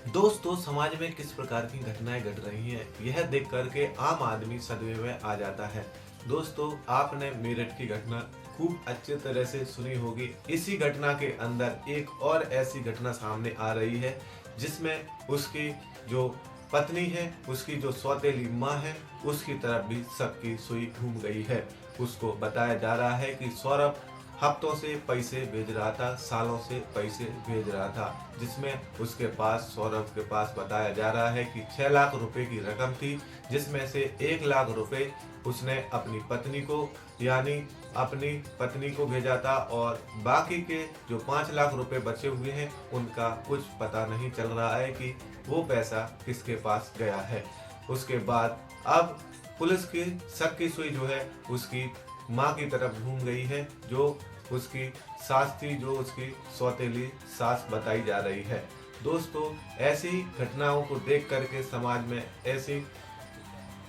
दोस्तों, समाज में किस प्रकार की घटनाएं घट रही हैं, यह देख करके आम आदमी सदमे में आ जाता है। दोस्तों, आपने मेरठ की घटना खूब अच्छे तरह से सुनी होगी। इसी घटना के अंदर एक और ऐसी घटना सामने आ रही है जिसमें उसकी जो पत्नी है, उसकी जो सौतेली माँ है, उसकी तरफ भी शक की सुई घूम गई है। उसको बताया जा रहा है कि सौरभ हफ्तों से पैसे भेज रहा था, सालों से पैसे भेज रहा था, जिसमें उसके पास, सौरभ के पास बताया जा रहा है कि 6 लाख रुपए की रकम थी, जिसमें से 1 लाख रुपए उसने अपनी पत्नी को, यानी अपनी पत्नी को भेजा था, और बाकी के जो 5 लाख रुपए बचे हुए हैं उनका कुछ पता नहीं चल रहा है कि वो पैसा किसके पास गया है। उसके बाद अब पुलिस की शक की सुई जो है उसकी माँ की तरफ घूम गई है, जो उसकी सास थी, जो उसकी सौतेली सास बताई जा रही है। दोस्तों, ऐसी घटनाओं को देख करके समाज में ऐसी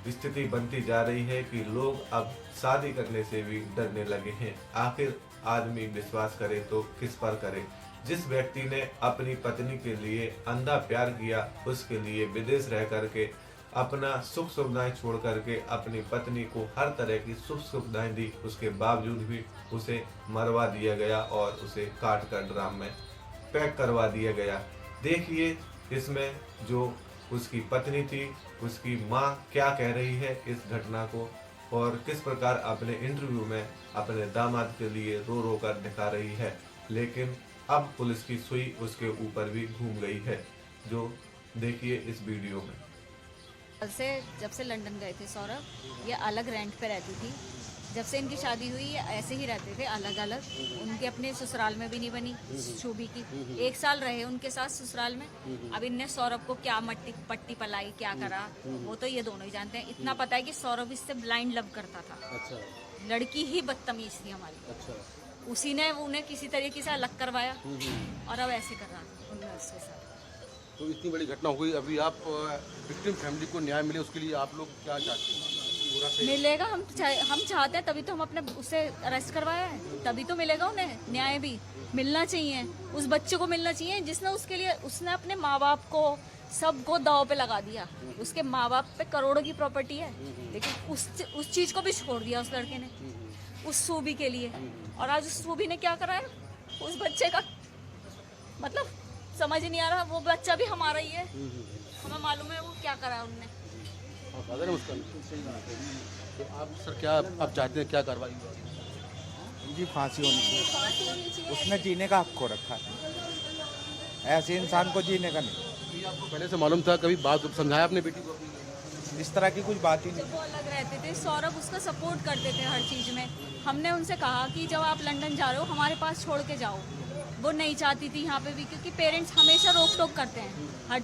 स्थिति बनती जा रही है कि लोग अब शादी करने से भी डरने लगे हैं। आखिर आदमी विश्वास करे तो किस पर करे। जिस व्यक्ति ने अपनी पत्नी के लिए अंधा प्यार किया, उसके लिए विदेश रह करके अपना सुख सुविधाएं छोड़ करके अपनी पत्नी को हर तरह की सुख सुविधाएं दी, उसके बावजूद भी उसे मरवा दिया गया और उसे काट कर ड्राम में पैक करवा दिया गया। देखिए इसमें जो उसकी पत्नी थी, उसकी माँ क्या कह रही है इस घटना को, और किस प्रकार अपने इंटरव्यू में अपने दामाद के लिए रो रो कर दिखा रही है। लेकिन अब पुलिस की सुई उसके ऊपर भी घूम गई है, जो देखिए इस वीडियो में। जब से लंदन गए थे सौरभ, ये अलग रेंट पे रहती थी। जब से इनकी शादी हुई ये ऐसे ही रहते थे अलग अलग। उनके अपने ससुराल में भी नहीं बनी शोभी की। 1 साल रहे उनके साथ ससुराल में। अब इनने सौरभ को क्या पट्टी पलाई, क्या करा, वो तो ये दोनों ही जानते हैं। इतना पता है कि सौरभ इससे ब्लाइंड लव करता था। अच्छा। लड़की ही बदतमीज थी हमारी। अच्छा। उसी ने उन्हें किसी तरीके से अलग करवाया और अब ऐसे कर रहा था उसके साथ। तो इतनी बड़ी घटना हो गई, अभी आप विक्टिम फैमिली को न्याय मिले उसके लिए आप लोग क्या चाहते हैं? पूरा सही मिलेगा, हम चाहते हैं, तभी तो हम अपने उसे अरेस्ट करवाया है, तभी तो मिलेगा उन्हें न्याय भी मिलना चाहिए। उस बच्चे को मिलना चाहिए जिसने उसके लिए, उसने अपने माँ बाप को सबको दाव पे लगा दिया। उसके माँ बाप पे करोड़ों की प्रॉपर्टी है, लेकिन उस चीज को भी छोड़ दिया उस लड़के ने उस सूबी के लिए। और आज उस सूबी ने क्या करा है उस बच्चे का, मतलब समझ नहीं आ रहा। वो बच्चा भी हमारा ही है, हमें मालूम है वो क्या करा उनने। फादर है उसका। तो आप सर क्या आप चाहते हैं, क्या कार्रवाई हुई? जी फांसी होनी चाहिए। उसने जीने का हक को रखा है, ऐसे इंसान को जीने का नहीं। ये आपको पहले से मालूम था? कभी बात समझाया अपने बेटी को? इस तरह की कुछ बात ही नहीं। वो अलग रहते थे, सौरभ उसका सपोर्ट करते थे हर चीज में। हमने उनसे कहा कि जब आप लंदन जा रहे हो हमारे पास छोड़ के जाओ। वो नहीं चाहती थी यहाँ पे भी, क्योंकि पेरेंट्स हमेशा रोक टोक करते हैं। हर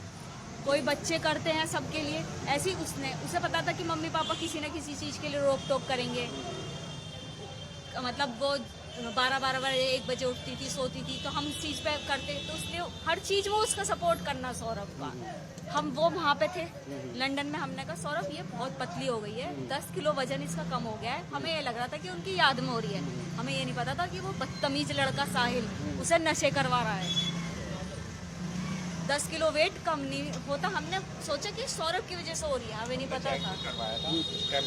कोई बच्चे करते हैं सबके लिए, ऐसे ही उसे पता था कि मम्मी पापा किसी न किसी चीज़ के लिए रोक टोक करेंगे। मतलब वो 12-12 बजे 1 बजे उठती थी, सोती थी, तो हम इस चीज़ पे करते, तो इसलिए हर चीज़ वो उसका सपोर्ट करना सौरभ का। हम वो वहाँ पे थे लंदन में, हमने कहा सौरभ ये बहुत पतली हो गई है, 10 किलो वजन इसका कम हो गया है। हमें ये लग रहा था कि उनकी याद में हो रही है, हमें ये नहीं पता था कि वो बदतमीज लड़का साहिल उसे नशे करवा रहा है। 10 किलो वेट कम नहीं होता, हमने सोचा कि सौरभ की वजह से हो रही है, हमें नहीं पता था।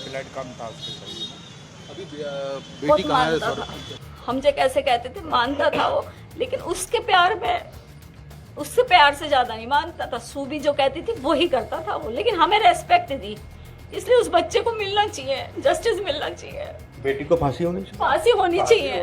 ब्लड कम था उसके शरीर में। अभी बेटी कहाँ है सौरभ? हमसे कैसे कहते थे, मानता था वो, लेकिन उसके प्यार में उससे प्यार से ज्यादा नहीं मानता था। सूबी जो कहती थी वो ही करता था वो, लेकिन हमें रेस्पेक्ट दी। इसलिए उस बच्चे को मिलना चाहिए, जस्टिस मिलना चाहिए, बेटी को फांसी होनी चाहिए। फांसी होनी चाहिए।